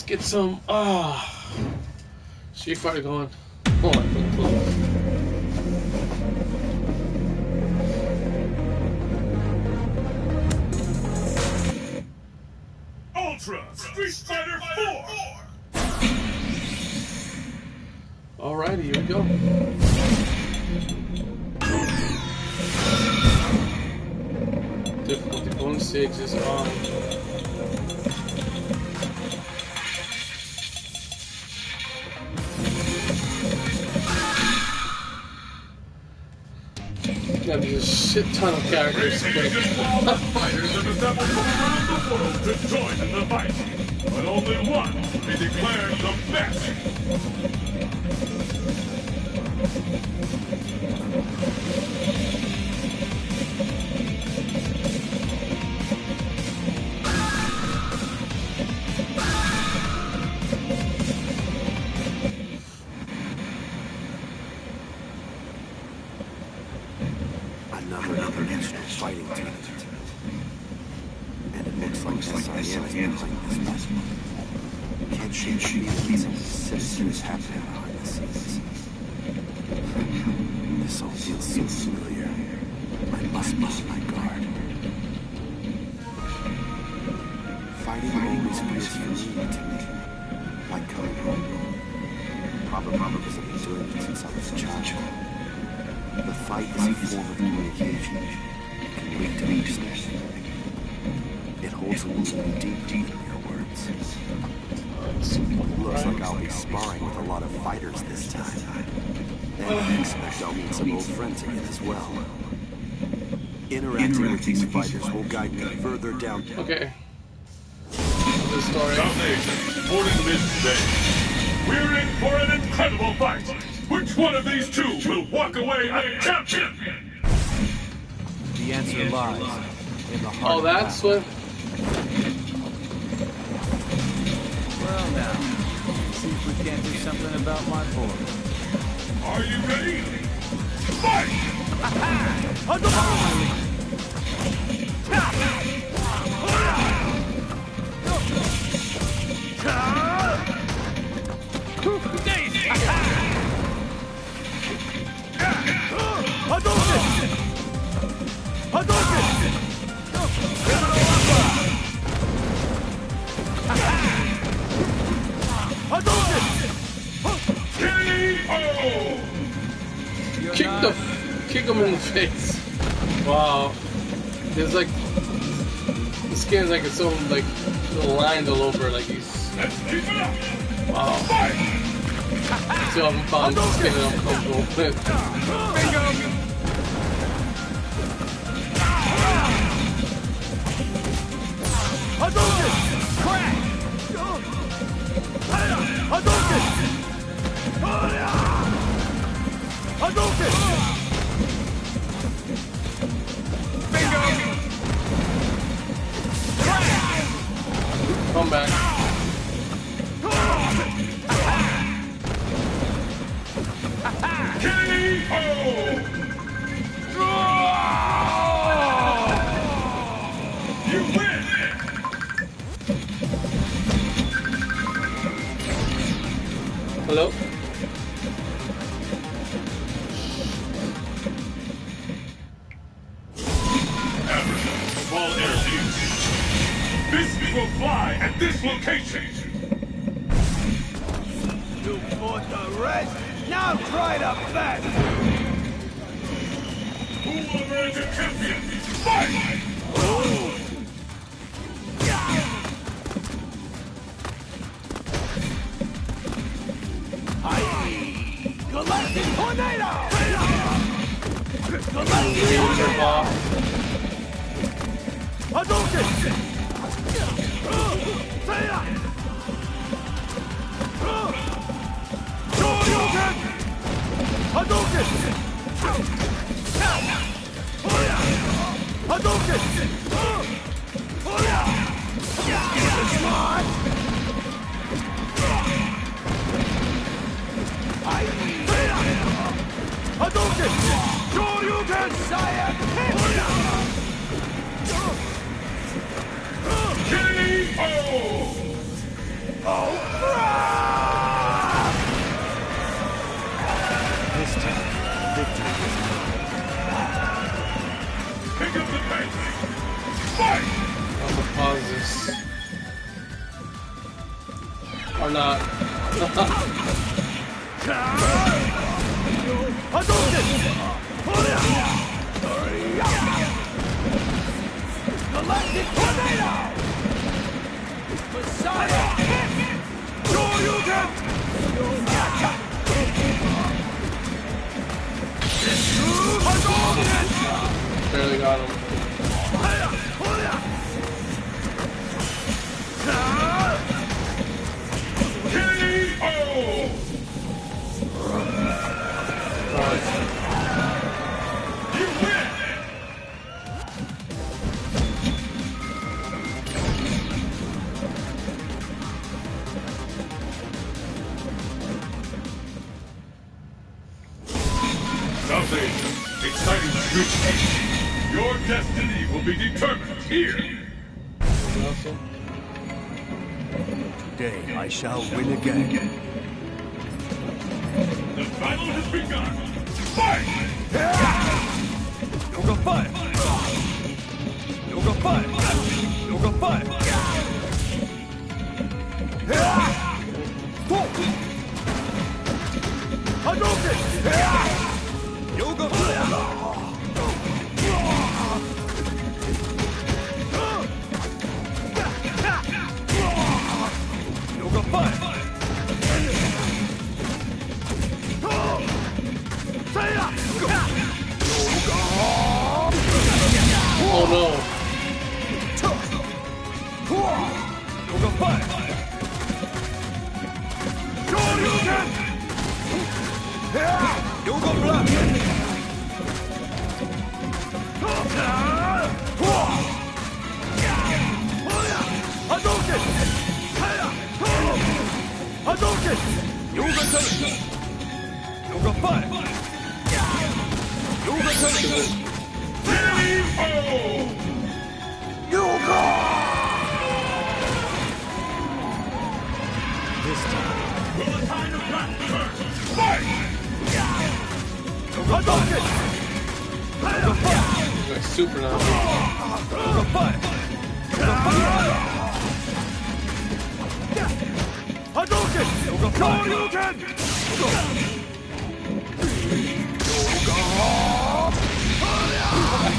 Get some Sf4 going. Oh, I put close. Ultra Sf4. Alrighty, here we go. Difficulty bonus 6 is on. Got a shit ton of characters. Fighters have assembled from around the world to join in the fight, but only one will be declared the best. Another international fighting tournament. And it looks like Science is behind this mess. Can't shake feelings of citizens happening behind the scenes. This all feels so familiar. I must be on my guard. Fighting always feels familiar to me. Like coming home. Probably because I've been doing it since I was a child. The fight is a form of communication. It can lead to understanding. It holds a meaning deep in your words. Looks like I'll be sparring with a lot of fighters this time. And I expect I'll meet some old friends again as well. Interacting with these fighters will guide me further down. Okay. The story. Supporting this day. We're in for an incredible fight. Which one of these two will walk away a champion? The answer lies in the heart. Oh, that's what. Well, now, see if we can't do something about my board. Are you ready? Fight! Kick him in the face. Wow. There's like the skin's like its own like little lines all over, like he's. Wow. So I'm found the skin and I'm comfortable with. Hadouken! Crack! Hadouken! Hadouken! Bingo! Crack! Come back. K.O. You win! Hello? Small airfield. This will fly at this location. You fought the rest, now try to fast! Who will emerge a champion? Fight! Galactic Tornado! Galactic Tornado! Hadouken! Seiya! Shoryuken! Hadouken! Hadouken! Smart! Hadouken! Shoryuken! Seiya! K.O. Oh! Or not. Galactic tornado! Messiah! Shoryuken! Barely got him. Something exciting to your destiny will be determined here. Today I shall win again. The battle has begun. Fight! Yoga fight! Yoga fight! Yoga fight! Hadouken! Yoga fight! Yoga fight! Oh no. Yoga fight! Shoryuken! Yoga block! Hadouken! Hadouken! Yoga turret! Yoga fight! Yoga turret! Yoga! This time. Will the tide of battle turn? Fight! Hadouken! Yoga fight! Like super now. Yoga fight! Yoga fight! Hadouken! Yoga fight! Shoryuken!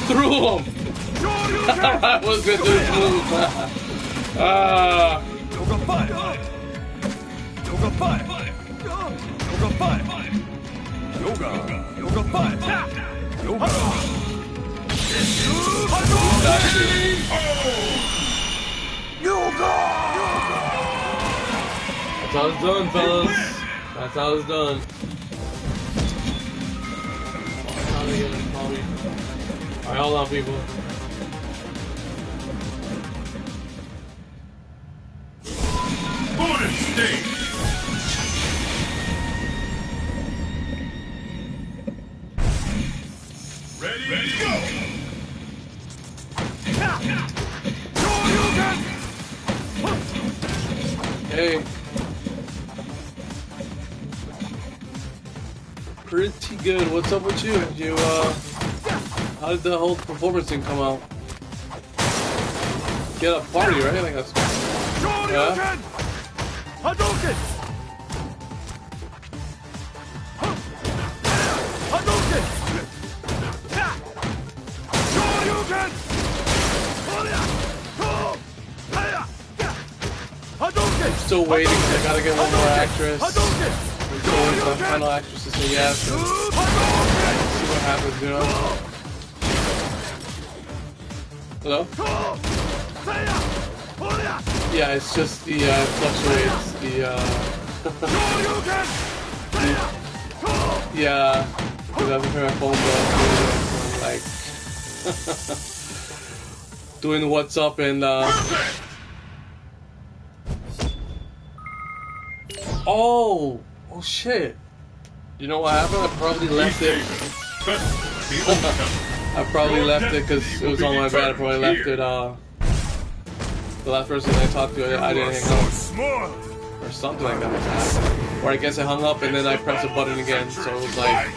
Threw him! I was gonna do this move. Yoga fight! Yoga fight! Yoga fight! Yoga! Yoga fight! Yoga! Yoga! That's how it's done, fellas. That's how it's done. Alright, hold on, people. Bonus stage! Ready, go! Hey. Pretty good. What's up with you? How did the whole performance thing come out? Get a party, right? Like that's. Yeah. Hadouken! Hadouken! Shoryuken! Hadouken! Still waiting. I gotta get one more actress. Hadouken! We're going for the final actress to say yes. See what happens, you know? Hello? Yeah, it's just the it fluctuates the yeah, because I've been hearing my phone bill like doing what's up and oh shit. You know what happened? I probably left it. I probably left it because it was on my bed. I probably left it the last person I talked to, I didn't hang up. Or something like that. Or I guess I hung up and then I pressed a button again, so it was like...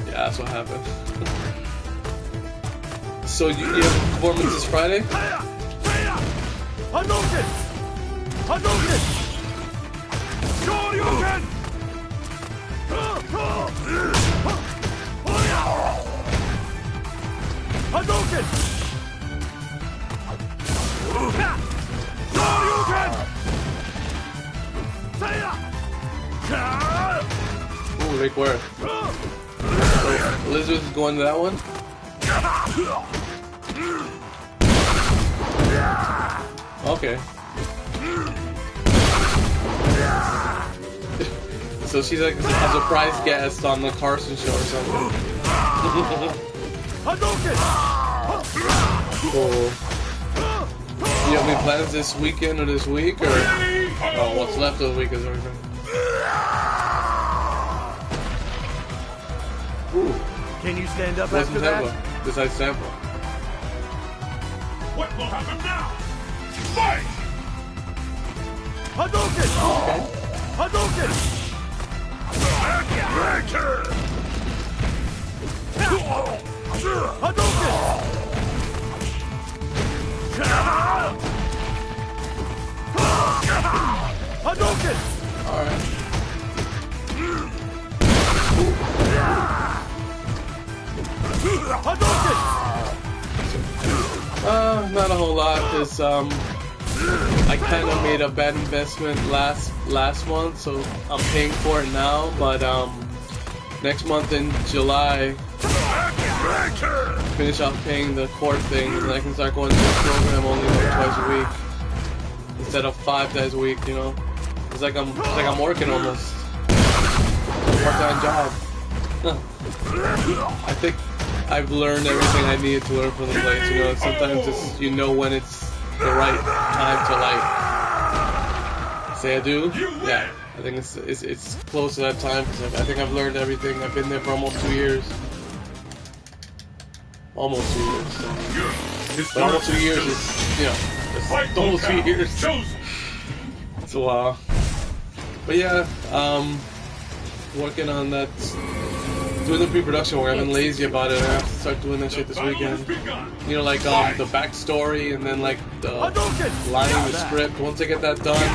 Yeah, that's what happened. So you have a performance this Friday? Hadouken! Shoryuken! Hadouken! Shoryuken! Ooh, Rick, where? So, Elizabeth is going to that one? Okay. So she's like a surprise guest on the Carson show or something. Cool. Do you have any plans this weekend or this week, or oh, what's left of the week is everything? Ooh. Can you stand up What's after in that? Tampa? Besides Tampa. What will happen now? Fight! Hadouken! Okay. Hadouken! Hadouken! Hadouken! Alright. Hadouken! Not a whole lot, because I kind of made a bad investment last month, so I'm paying for it now, but next month in July, finish off paying the court thing, and I can start going to the program only like twice a week, instead of 5 days a week, you know? It's like I'm working almost. It's a part-time job. I think I've learned everything I needed to learn from the place, you know? Sometimes it's, you know when it's the right time to like say adieu. Yeah, I think it's close to that time, because I think I've learned everything. I've been there for almost 2 years. Almost 2 years. So. But almost 2 years is, you know, it's almost 2 years. It's a while. But yeah, working on that. Doing the pre-production work. I've been lazy about it. I have to start doing that shit this weekend. You know, like the backstory, and then like the lining the script. Once I get that done,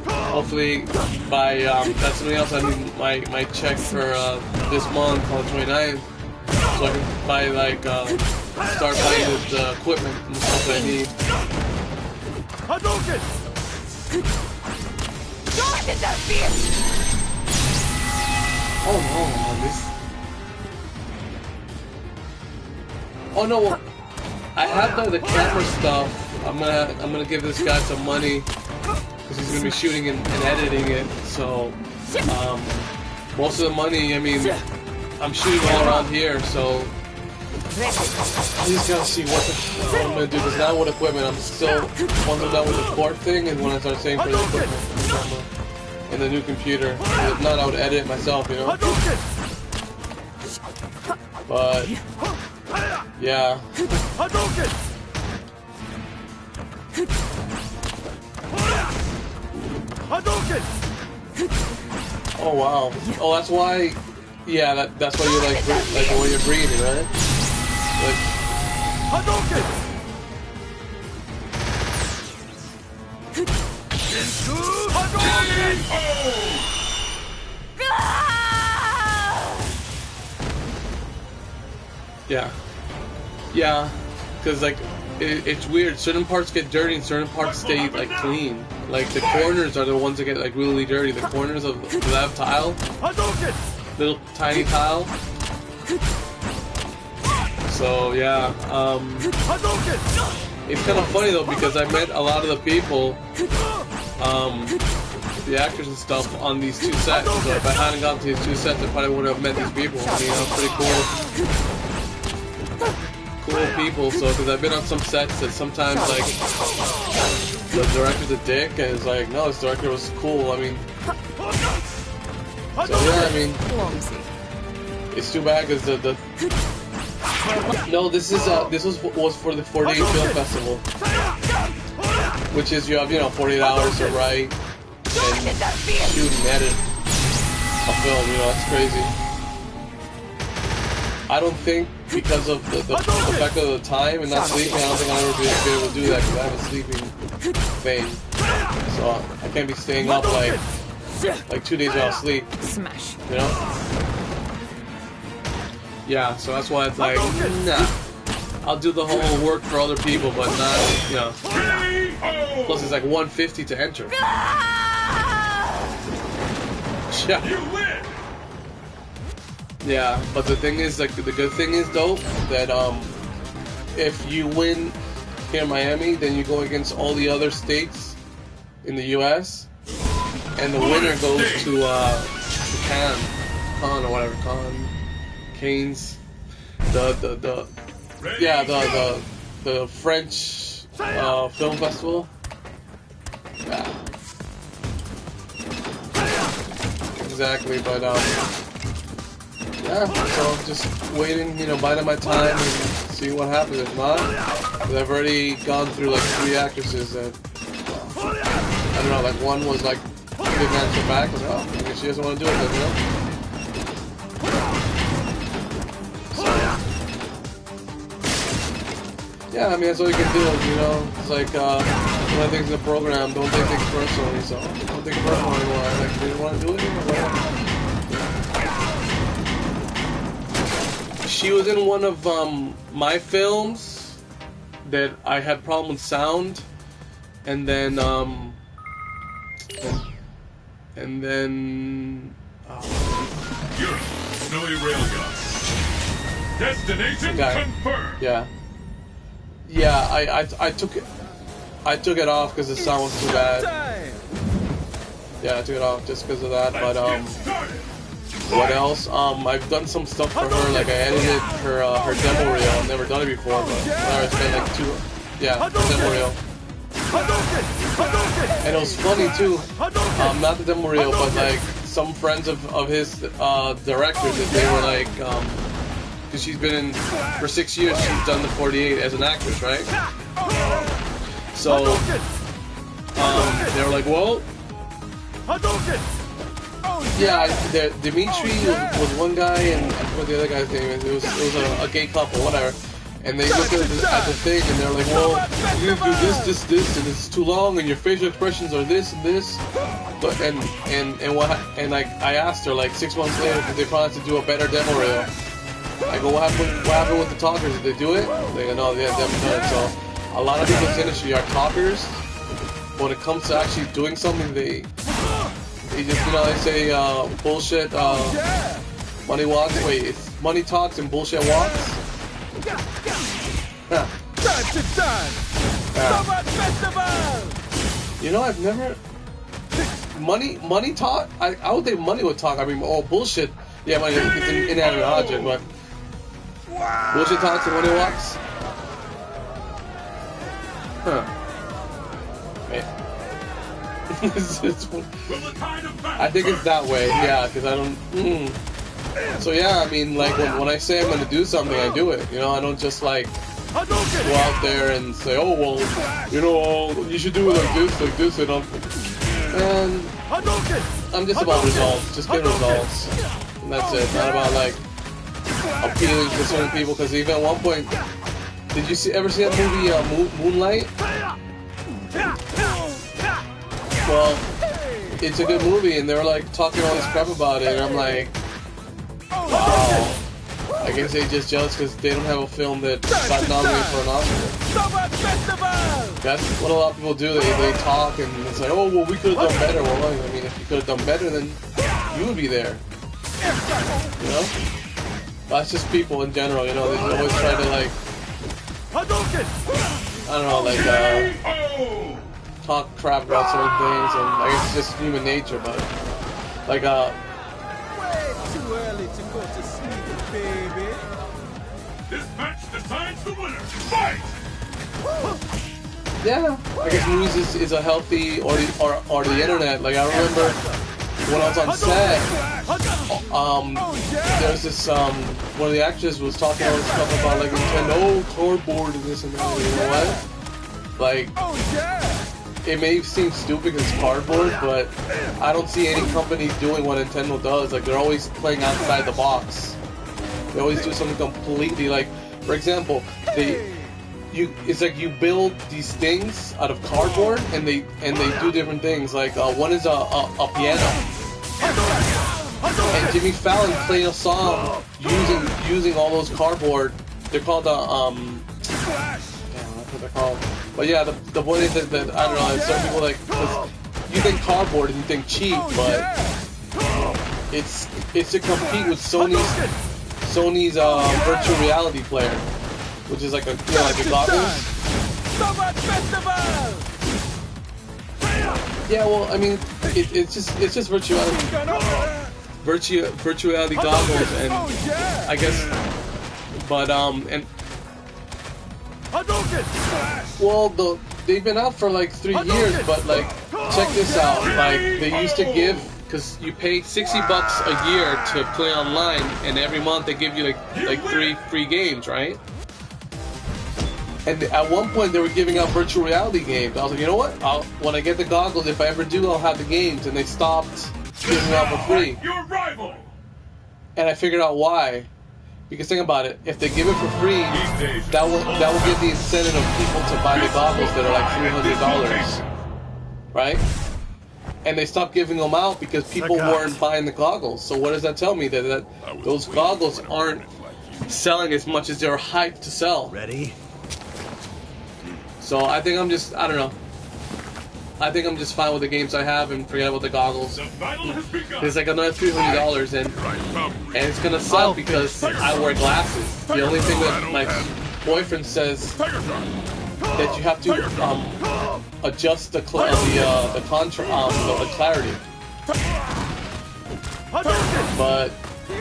hopefully by that's something else. I need my check for this month on the 29th, so I can buy like start buying the equipment and stuff that I need. Hadouken! Oh no, this. Oh no, well, I have the camera stuff. I'm gonna give this guy some money because he's gonna be shooting and editing it. So most of the money, I mean, I'm shooting all around here. So I just gotta see what I'm gonna do. Because now with equipment, I'm still once I'm done with the court thing, and when I start saving for the equipment in the new computer. If not, I would edit it myself, you know. But yeah. Oh wow. Oh, that's why. Yeah, that's why you like the way you're breathing, right? Like. Yeah. Yeah, because like it's weird. Certain parts get dirty and certain parts stay like clean. Like the corners are the ones that get like really dirty. The corners of the left tile, little tiny tile. So yeah, it's kind of funny though because I met a lot of the people, the actors and stuff on these 2 sets. So if I hadn't gotten to these 2 sets, I probably wouldn't have met these people. I mean, that's pretty cool. Cool people, so because I've been on some sets that sometimes like the director's a dick and it's like, no, this director was cool. I mean, so yeah, I mean, it's too bad because no, this was for the 48 Film Festival, which is you have 48 hours to write and shoot and edit a film. That's crazy. I don't think because of the fact of the time and not sleeping, I don't think I'll ever be able to do that because I have a sleeping thing. so I can't be staying up like 2 days without sleep. Smash. You know? Yeah, so that's why it's like, nah. I'll do the whole work for other people, but not, you know. Plus, it's like 150 to enter. Yeah. Yeah, but the thing is, like, the good thing is though that if you win here in Miami, then you go against all the other states in the U.S. and the winner goes to Cannes or whatever, Cannes, the French film festival. Yeah. Exactly, but yeah, so I'm just waiting, you know, biding my time and see what happens. If not, because I've already gone through like 3 actresses that, I don't know, like one was like, didn't answer back, like, oh, maybe she doesn't want to do it then, you know? Yeah, I mean, that's all you can do, you know? It's like, one of the things in the program, don't take things personally, so don't take it personally anymore. Like, if you didn't want to do it, whatever. She was in one of my films that I had problem with sound, and then Europe, snowy railgun. Destination confirmed. Yeah. Yeah, I took it off because the sound was too bad. Yeah, I took it off just because of that. But what else? I've done some stuff for her. Like I edited her demo reel. I've never done it before, but I spent like her demo reel. And it was funny too. Not the demo reel, but like some friends of his directors, that they were like, because she's been in for 6 years. She's done the 48 as an actress, right? So they were like, well, yeah, Dimitri was one guy, and what the other guy's name is. It was a gay couple, whatever. And they looked at the thing, and they're like, well, you do this, and it's too long, and your facial expressions are this and this. But and like I asked her like 6 months later, did they promise to do a better demo reel? I go, what happened with the talkers? Did they do it? They go, no, they haven't done it. So a lot of people in this industry are talkers. When it comes to actually doing something, they just, you know, they say bullshit. Money walks. Wait, it's money talks and bullshit walks. Yeah. You know, I've never money talk. I would think money would talk. I mean, oh bullshit. Yeah, money. It's an inanimate object, but bullshit talks and money walks. Huh. I think it's that way, yeah, because I don't. So yeah, I mean, like when I say I'm gonna do something, I do it. You know, I don't just like go out there and say, oh well, you know, you should do it like this, and I'm just about results, just get results, and that's it. Not about like appealing to certain people. Because even at one point, did you ever see that movie Moonlight? Well, it's a good movie, and they were like talking all this crap about it, and I'm like, wow. I guess they just jealous because they don't have a film that got nominated for an Oscar. That's what a lot of people do. They talk and it's like, oh well, we could have done better. Well, I mean, if you could have done better, then you would be there. You know? That's just people in general. You know, they always try to like, I don't know, like talk crap about certain things, and I guess it's just human nature, but like way too early to go to sleep, baby. This match decides the winner. Fight! yeah, I guess movies is a healthy, or the internet. Like I remember when I was on set, there was this one of the actors was talking all this stuff about like Nintendo cardboard and this and that. You know what? Like. It may seem stupid because it's cardboard, but I don't see any company doing what Nintendo does. Like, they're always playing outside the box. They always do something completely, like, for example, it's like you build these things out of cardboard, and they do different things. Like one is a piano, and Jimmy Fallon played a song using all those cardboard. They're called damn, that's what they're called. But yeah, the point is that I don't know. Some people like, 'cause you think cardboard and you think cheap, but it's to compete with Sony's virtual reality player, which is like a like a goggles. Yeah, well, I mean, it's just virtual reality goggles, and I guess, but and well, they've been out for like 3 years, but like, check this out. Like, they used to give, because you pay $60 a year to play online, and every month they give you like 3 free games, right? And at one point they were giving out virtual reality games. I was like, you know what? When I get the goggles, if I ever do, I'll have the games. And they stopped giving out for free. Your rival. And I figured out why. Because think about it, if they give it for free, that will give the incentive of people to buy the goggles that are like $300, right? And they stopped giving them out because people weren't buying the goggles. So what does that tell me? That those goggles aren't selling as much as they're hyped to sell. Ready? So I think I don't know. I think I'm just fine with the games I have and forget about the goggles. It's like another $300, and it's gonna suck because I wear glasses. The only thing that my boyfriend says that you have to adjust the clarity. But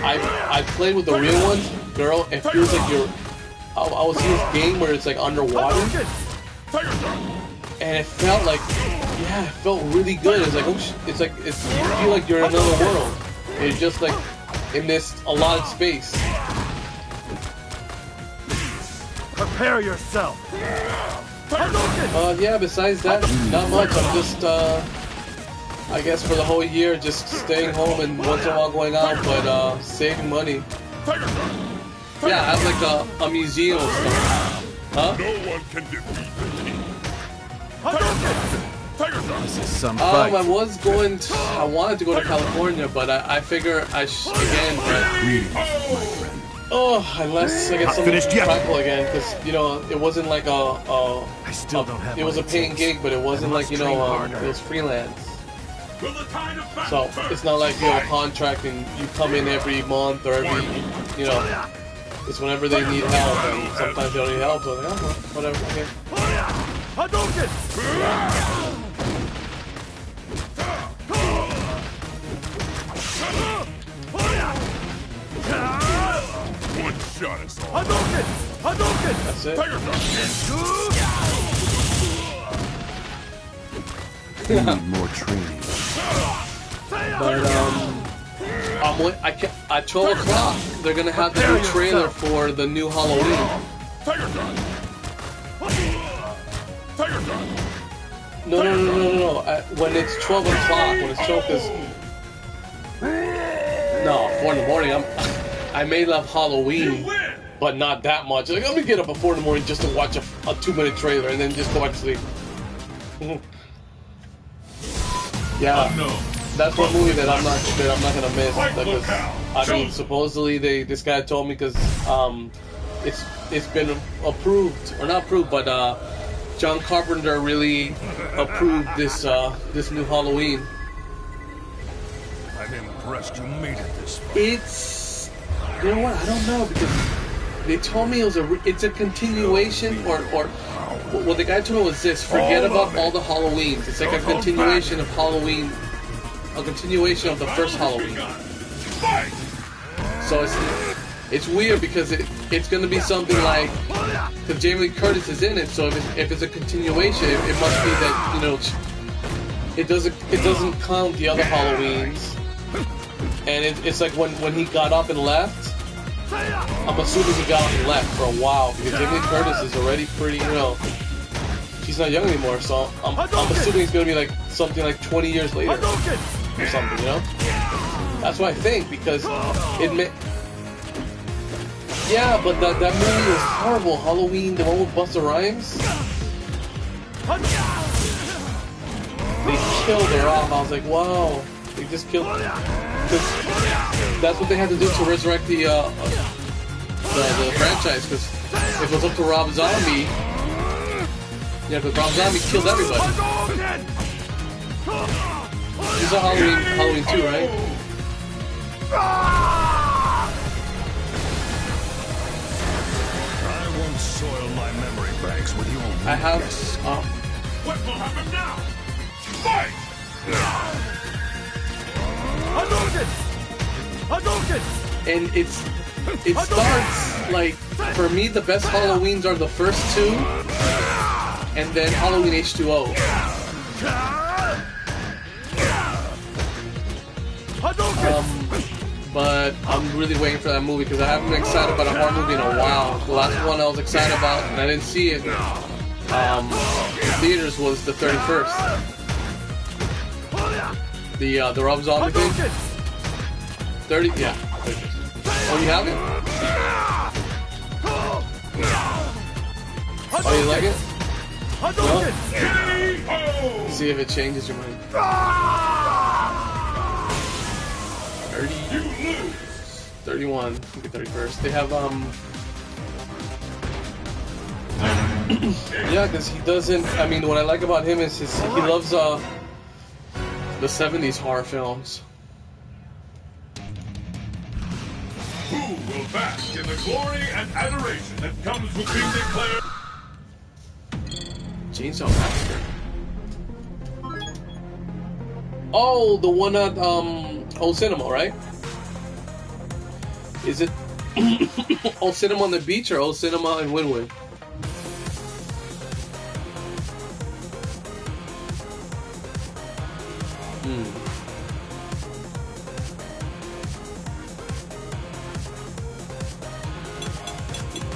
I played with the real ones, girl. It feels like I was in this game where it's like underwater, and it felt like. Yeah, it felt really good. It's like, oh, you feel like you're in another world. It's just like in this allotted space. Prepare yourself. Yeah. Besides that, not much. I'm just, I guess for the whole year, just staying home and once in a while going out, but saving money. Yeah, I have like a museum or something. Huh? No one can defeat the king. This is some fight. I wanted to go to California, but I figure again, but unless I get something practical again, because it wasn't like I still don't have. It was a paying gig, but it wasn't like it was freelance. So it's not like you have a contract and you come in every month or every it's whenever they need help, and sometimes they don't need help. So I was like, oh, whatever, okay. One shot is all. That's it. We need more training. But at 12 o'clock they're gonna have the new trailer for the new Halloween. No. When it's 12 o'clock, when it's 12, no, 4 in the morning. I may love Halloween, but not that much. Like, I'm gonna get up at 4 in the morning just to watch a 2-minute trailer and then just go back to sleep. Yeah, that's one movie that I'm not gonna miss. Because I mean, supposedly this guy told me because it's been approved or not approved, but John Carpenter really approved this new Halloween. I'm impressed you made it this far. It's, you know what? I don't know, because they told me it's a continuation or what the guy told me was this: forget about all the Halloweens. It's like a continuation of Halloween, a continuation of the first Halloween. So it's weird because it's going to be something like, because Jamie Lee Curtis is in it, so if it's a continuation, it must be that it doesn't count the other Halloweens, and it's like when he got up and left. I'm assuming he got up and left for a while because Jamie Lee Curtis is already pretty, she's not young anymore, so I'm assuming it's going to be like something like 20 years later or something, That's what I think, because Yeah, but that movie was horrible. Halloween, the one with Busta Rhymes. They killed her off. I was like, wow, they just killed her. Because that's what they had to do to resurrect the franchise. Because if it was up to Rob Zombie, yeah, because Rob Zombie killed everybody. You saw Halloween 2, right? I won't soil my memory banks with your I have. What will happen now? Fight! And it starts like, for me, the best Halloweens are the first two, and then Halloween H2O. But I'm really waiting for that movie because I haven't been excited about a horror movie in a while. The last one I was excited about, and I didn't see it in theaters, was the 31st. The Rob Zombie thing. 30, yeah. 31st. Oh, you have it? Oh, you like it? No? See if it changes your mind. 30, 31, maybe 31st. They have, yeah, because he doesn't, I mean, what I like about him is he loves, the 70s horror films. Who will bask in the glory and adoration that comes with being declared? Chainsaw Massacre. Oh, the one at, Old Cinema, right? Is it Old Cinema on the beach or Old Cinema in Wynwood?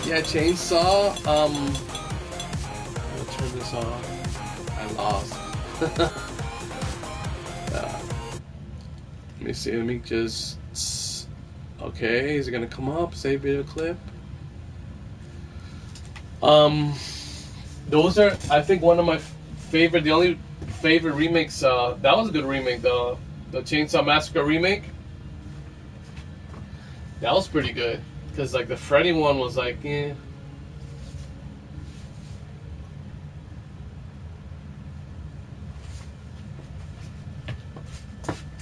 Yeah, Chainsaw. I'll turn this off. I lost. Let me see. Let me just. Okay, is it gonna come up? Save video clip. Those are, I think, one of my favorite. The only favorite remakes. That was a good remake. The Chainsaw Massacre remake. That was pretty good. Because, like, the Freddy one was like, eh.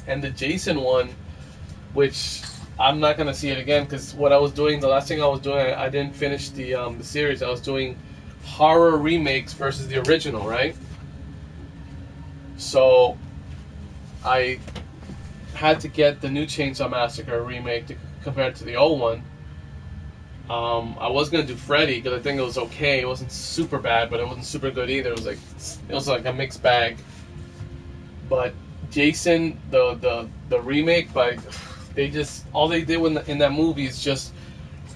And the Jason one, which I'm not gonna see it again, because what I was doing, the last thing I was doing, I didn't finish the series. I was doing horror remakes versus the original, right? So I had to get the new Chainsaw Massacre remake to compare it to the old one. I was gonna do Freddy because I think it was okay. It wasn't super bad, but it wasn't super good either. It was like a mixed bag. But Jason, the remake, like, they just, all they did in that movie is just,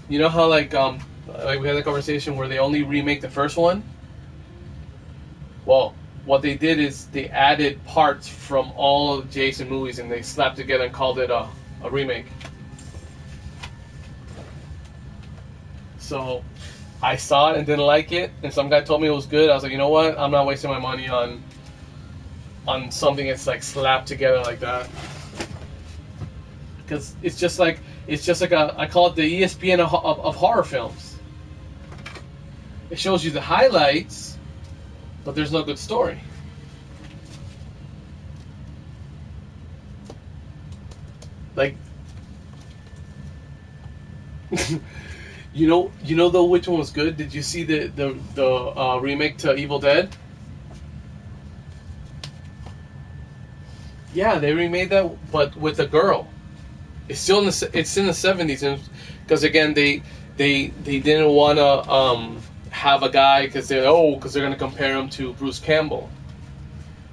you know how like we had a conversation where they only remake the first one. Well, what they did is they added parts from all of Jason movies and they slapped together and called it a remake. So I saw it and didn't like it, and some guy told me it was good. I was like, you know what? I'm not wasting my money on something that's like slapped together like that, because it's just like I call it the ESPN of horror films. It shows you the highlights, but there's no good story. Like, you know though which one was good? Did you see the remake to Evil Dead? Yeah, they remade that, but with a girl. It's still in the 70s, and because again they didn't want to have a guy because they're gonna compare him to Bruce Campbell.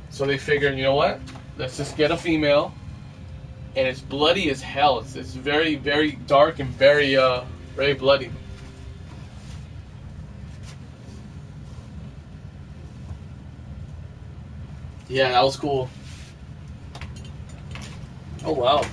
So they figured, you know what? Let's just get a female, and it's bloody as hell. It's very, very dark and very very bloody. Yeah, that was cool. Oh wow.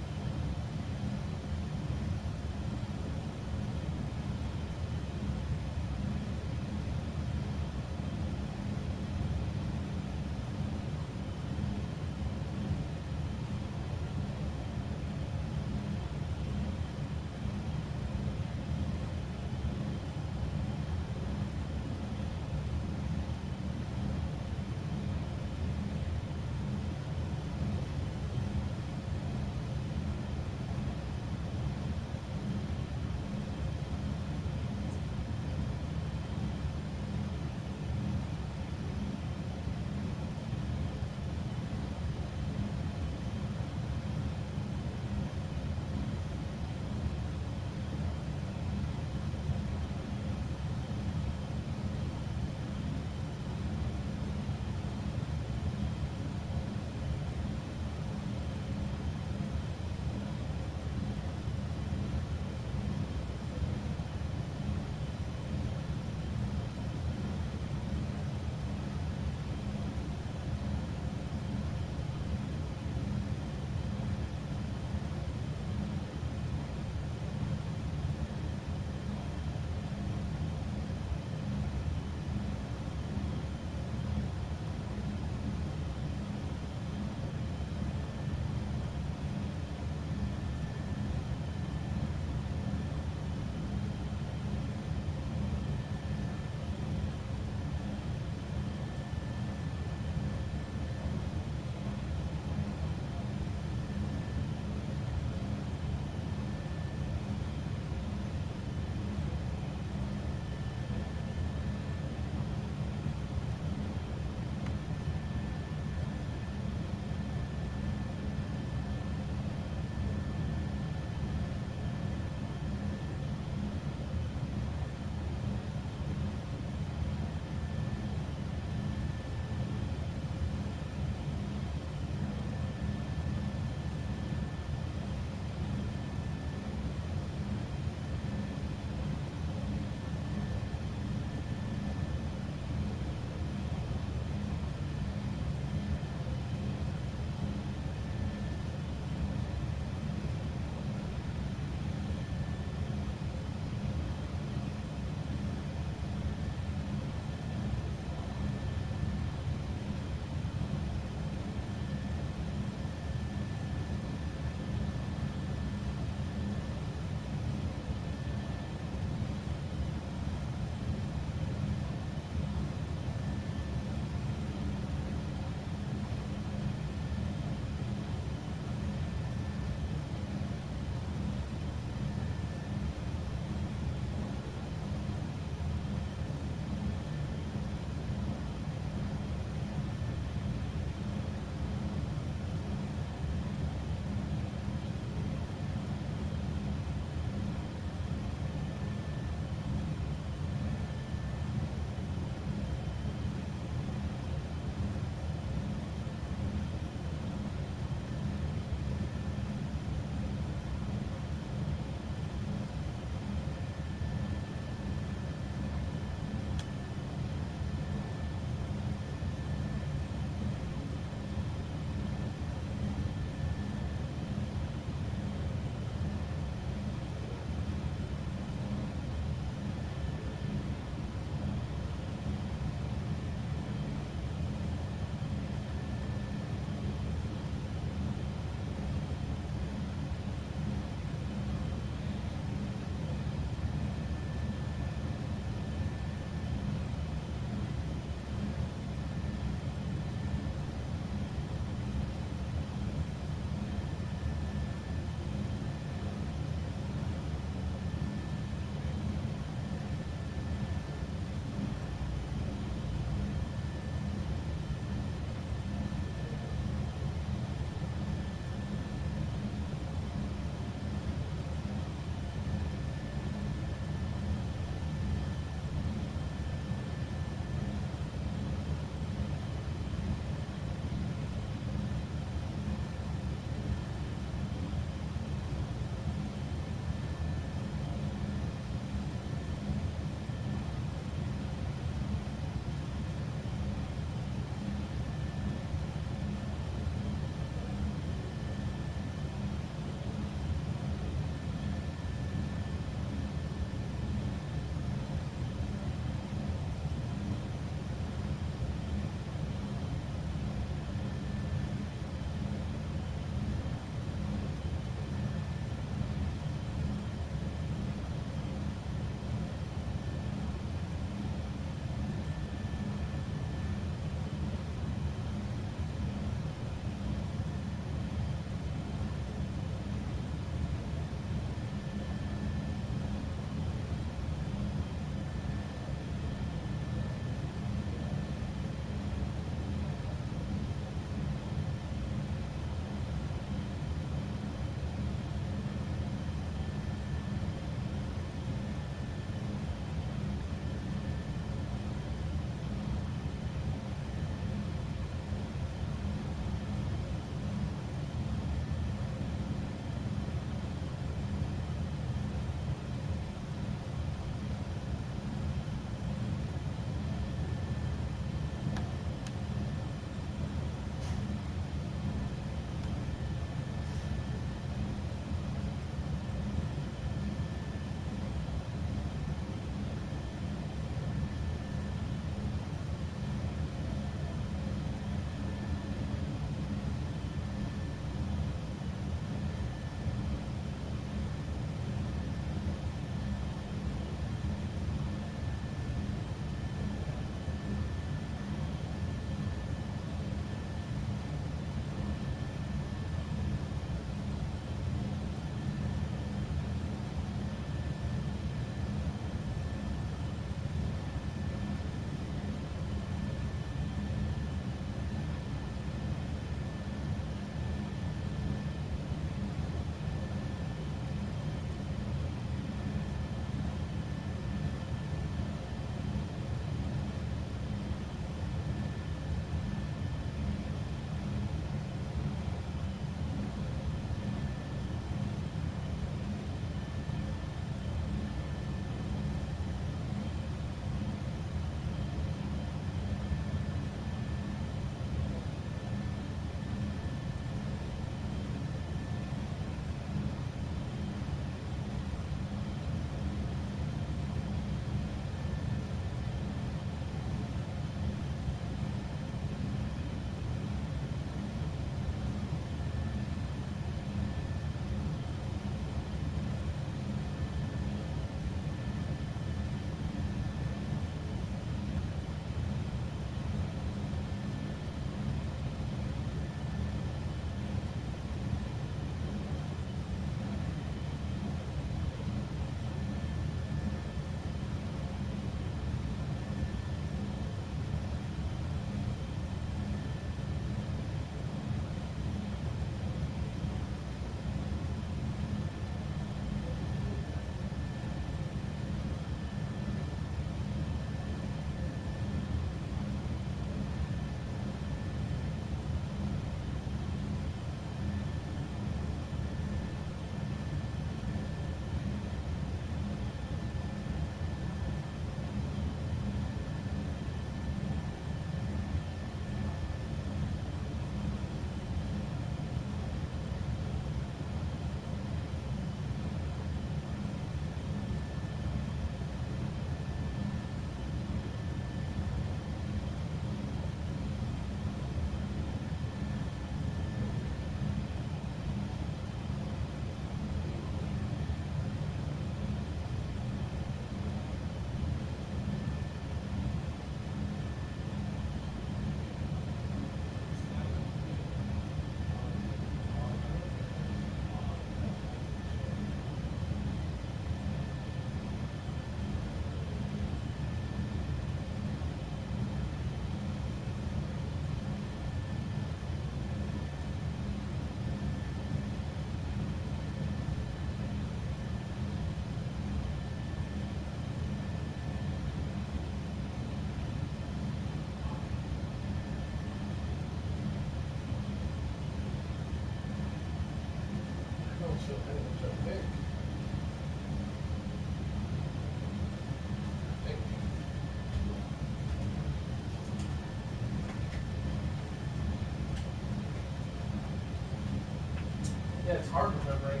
Yeah, it's hard remembering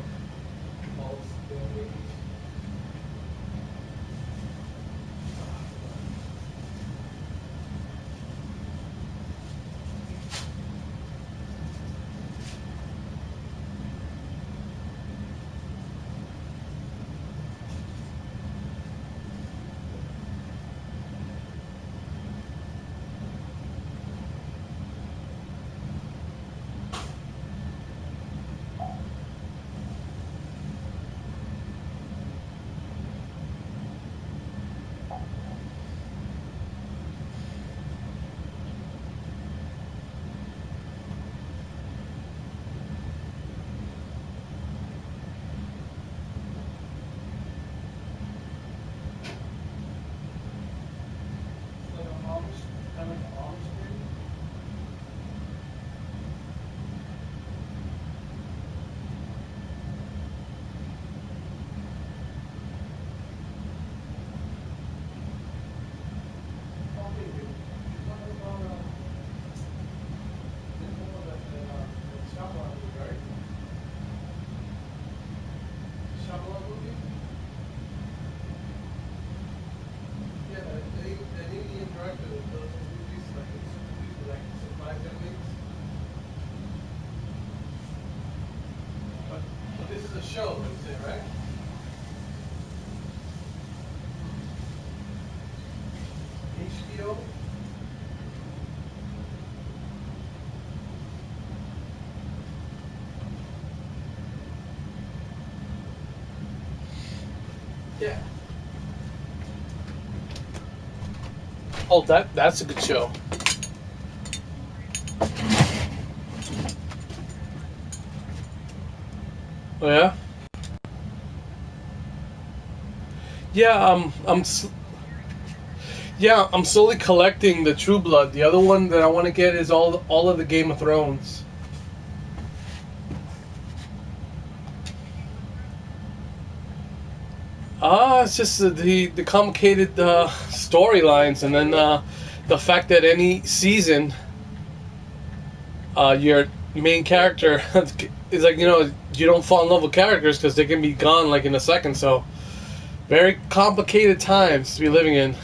all those movies. This is a show, is it, right? HBO? Yeah. Oh, that's a good show. Oh yeah. Yeah, I'm slowly collecting the True Blood. The other one that I want to get is all of the Game of Thrones. It's just the complicated storylines, and then the fact that any season, your main character is like, you don't fall in love with characters because they can be gone like in a second. So very complicated times to be living in.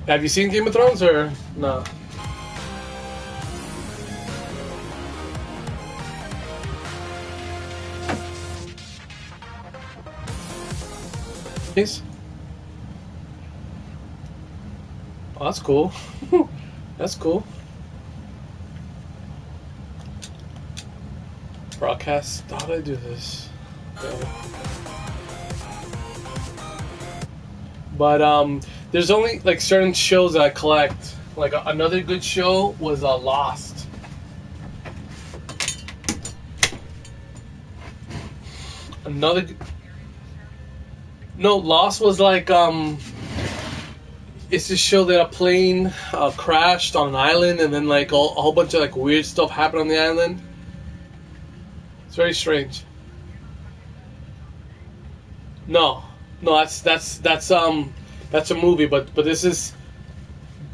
Have you seen Game of Thrones or no? Please. Oh, that's cool. That's cool. Broadcast. How do I do this? Okay. But there's only like certain shows that I collect. Like another good show was Lost. No, Lost was like it's this show that a plane crashed on an island, and then like a whole bunch of like weird stuff happened on the island. It's very strange. No, that's a movie, but this is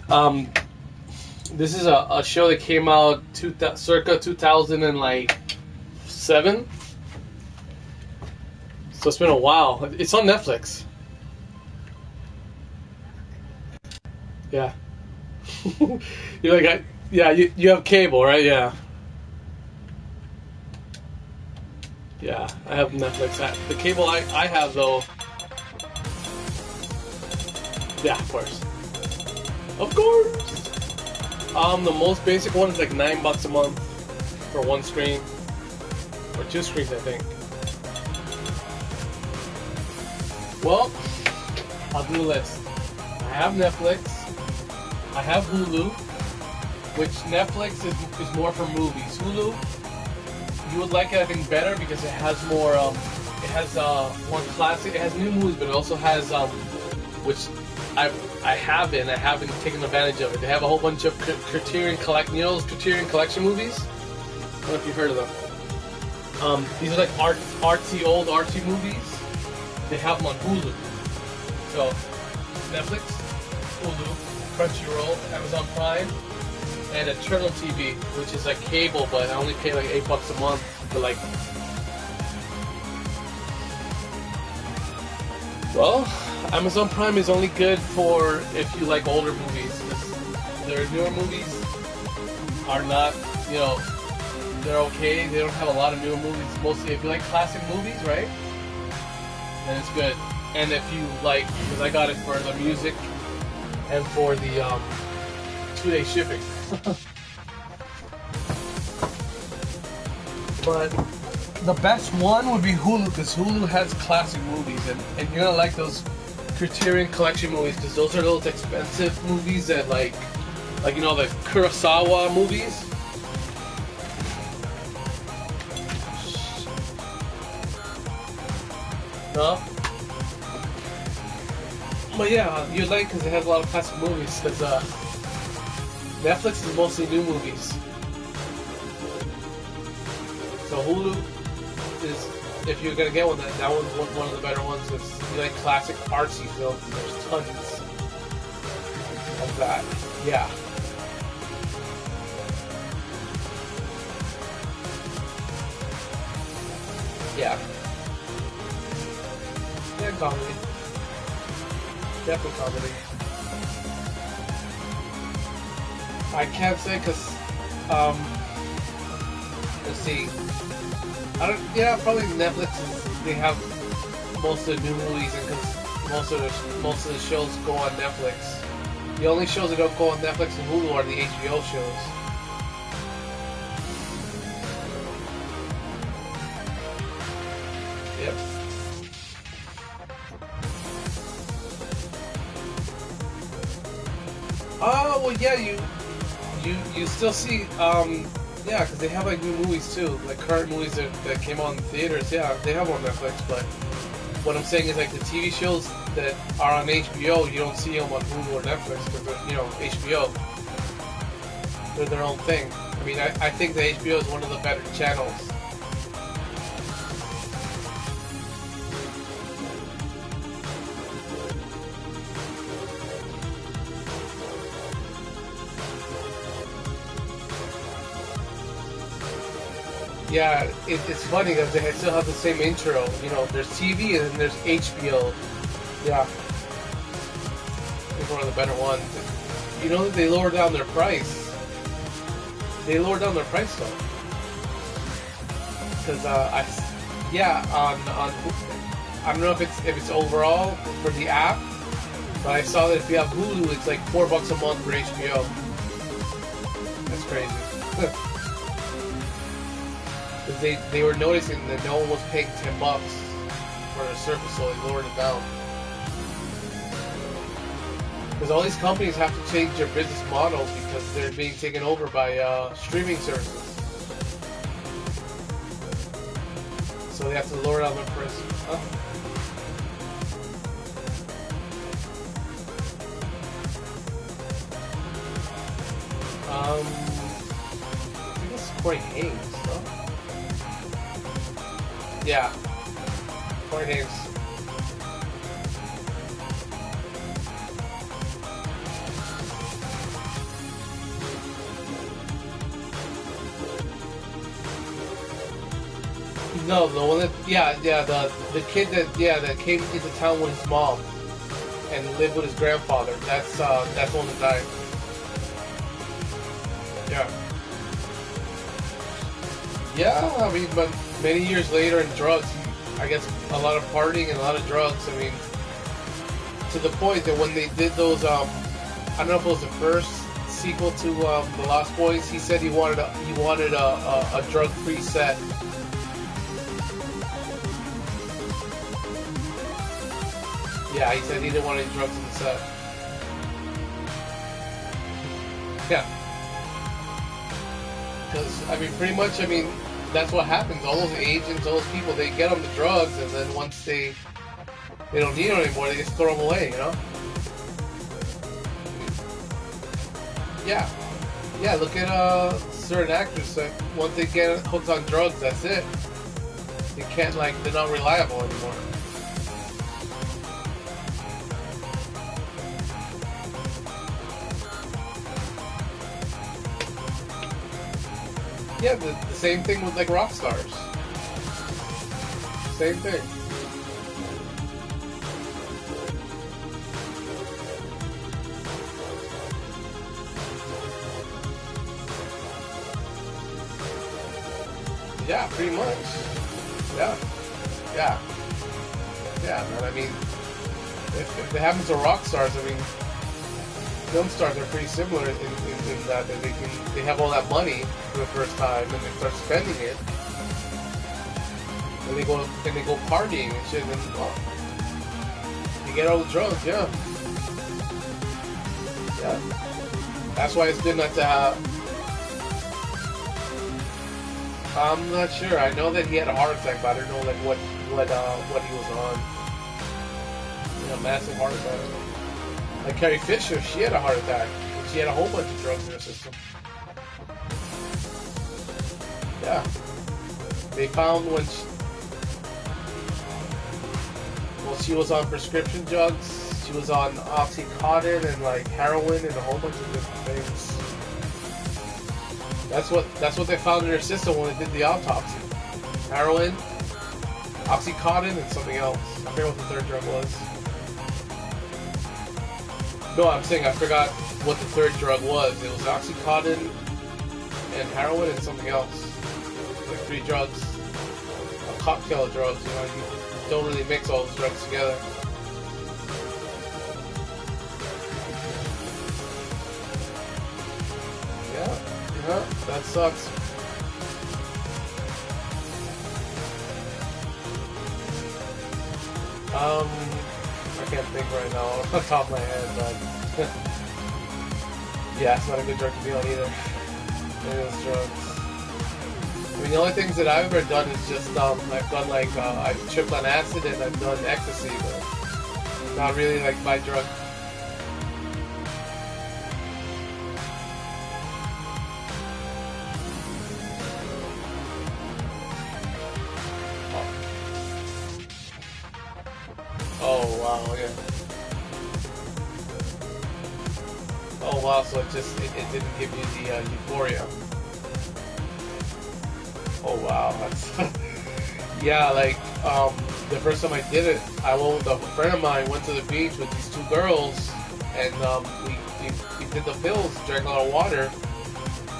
a show that came out circa 2007. So it's been a while. It's on Netflix. Yeah. You're like, you have cable, right? Yeah. Yeah, I have Netflix. The cable I have, though. Yeah, of course. Of course. The most basic one is like $9 a month for one screen, or two screens, I think. Well, I'll do a list. I have Netflix. I have Hulu, which Netflix is more for movies. Hulu, you would like it, I think, better because it has more. It has more classic. It has new movies, but it also has which I haven't taken advantage of it. They have a whole bunch of Criterion Collection movies. I don't know if you've heard of them. These are like old artsy movies. They have them on Hulu. So Netflix, Hulu, Crunchyroll, Amazon Prime, and Eternal TV, which is like cable, but I only pay like $8 a month for like. Well, Amazon Prime is only good for if you like older movies. Their newer movies are not, you know, they're okay. They don't have a lot of newer movies. Mostly, if you like classic movies, right? Then it's good. And if you like, because I got it for the music and for the 2-day shipping. But the best one would be Hulu, because Hulu has classic movies, and you're gonna like those Criterion Collection movies, because those are those expensive movies that like you know, the Kurosawa movies. No? But yeah, you like, because it has a lot of classic movies, because Netflix is mostly new movies. So Hulu is, if you're gonna get one, that one's one of the better ones. If you like classic artsy films, there's tons of that. Yeah. Yeah. Yeah, comedy. Definitely comedy. I can't say because, let's see. I don't. Yeah, probably Netflix. They have most of the new movies, and because most of the shows go on Netflix. The only shows that don't go on Netflix and Hulu are the HBO shows. Yep. Oh well, yeah. You still see yeah, because they have like new movies too, like current movies that came on in theaters. Yeah, they have on Netflix, but what I'm saying is like the TV shows that are on HBO, you don't see them on Hulu or Netflix because they're, you know, HBO. They're their own thing. I mean, I think the HBO is one of the better channels. Yeah, it's funny because they still have the same intro. You know, there's TV and then there's HBO. Yeah. It's one of the better ones. You know that they lowered down their price. They lowered down their price though. Because on I don't know if it's overall for the app, but I saw that if you have Hulu, it's like $4 a month for HBO. That's crazy. Because they were noticing that no one was paying $10 for their service, so they lowered it down. Because all these companies have to change their business models because they're being taken over by streaming services. So they have to lower down their price. Huh? I think it's Corey Haynes, no? Yeah. Corey Haynes. No, the one that, the kid that came into town with his mom and lived with his grandfather. That's the one that died. Yeah. Yeah, I mean, but many years later in drugs, I guess a lot of partying and a lot of drugs. I mean, to the point that when they did those, I don't know if it was the first sequel to The Lost Boys, he said he wanted a drug-free set. Yeah, he said he didn't want any drugs in the set. Yeah. Because, I mean, pretty much, I mean, that's what happens. All those agents, all those people, they get them the drugs, and then once they don't need them anymore, they just throw them away, you know? Yeah. Yeah, look at certain actors that once they get hooked on drugs, that's it. They can't, like, they're not reliable anymore. Yeah, the same thing with like rock stars. Same thing. Yeah, pretty much. Yeah. Yeah. Yeah, man. I mean, if it happens to rock stars, I mean, film stars are pretty similar in that they have all that money for the first time and they start spending it, and they go partying and shit, and then you get all the drugs. Yeah. That's why it's good not to have. I'm not sure. I know that he had a heart attack, but I don't know like what he was on. Massive heart attack. Like Carrie Fisher, she had a heart attack. And she had a whole bunch of drugs in her system. Yeah. They found when she was on prescription drugs. She was on Oxycontin and like heroin and a whole bunch of different things. That's what they found in her system when they did the autopsy. Heroin, Oxycontin, and something else. I forget what the third drug was. No, I'm saying I forgot what the third drug was. It was Oxycontin and heroin and something else. Like 3 drugs. A cocktail of drugs, you don't really mix all those drugs together. Yeah, that sucks. I can't think right now off the top of my head, but yeah, it's not a good drug to be on either. Any of those drugs. I mean, the only things that I've ever done is just I've done like I've tripped on acid and I've done ecstasy, but not really like my drug. Oh wow, yeah. Oh wow, so it didn't give you the euphoria. Oh wow, that's yeah. Like the first time I did it, I went with a friend of mine. Went to the beach with these 2 girls, and we did the pills, drank a lot of water,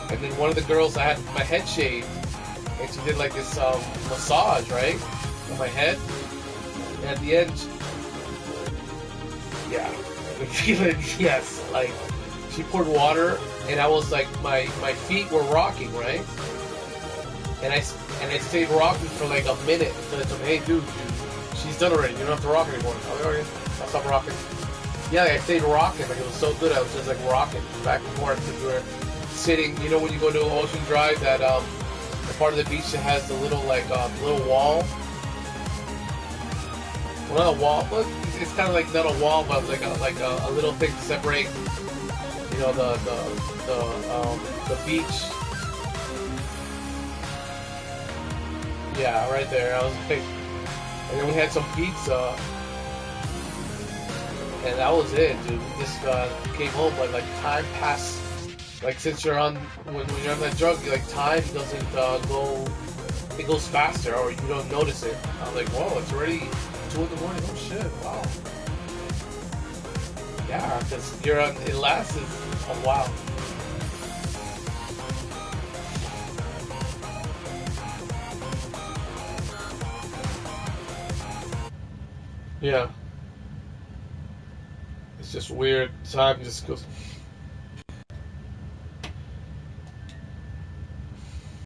and then one of the girls, I had my head shaved, and she did like this massage right on my head, and at the end. Yeah, yes, like, she poured water, and I was like, my feet were rocking, right? And I stayed rocking for like a minute, until I told me, hey dude, she's done already, you don't have to rock anymore. Okay, I'll stop rocking. Yeah, I stayed rocking, like it was so good, I was just like rocking back and forth, because we were sitting, when you go to Ocean Drive, that the part of the beach that has the little like little wall. Well, not a wall, but it's kind of like not a wall, but like a little thing to separate, the beach. Yeah, right there. I was like, and then we had some pizza, and that was it, dude. We just came home, but like time passed. Like since you're on when you're on that drug, like time doesn't go. It goes faster, or you don't notice it. I was like, whoa, it's already 2 in the morning. Oh shit! Wow. Yeah, because it lasts a while. Yeah. It's just weird. Time just goes.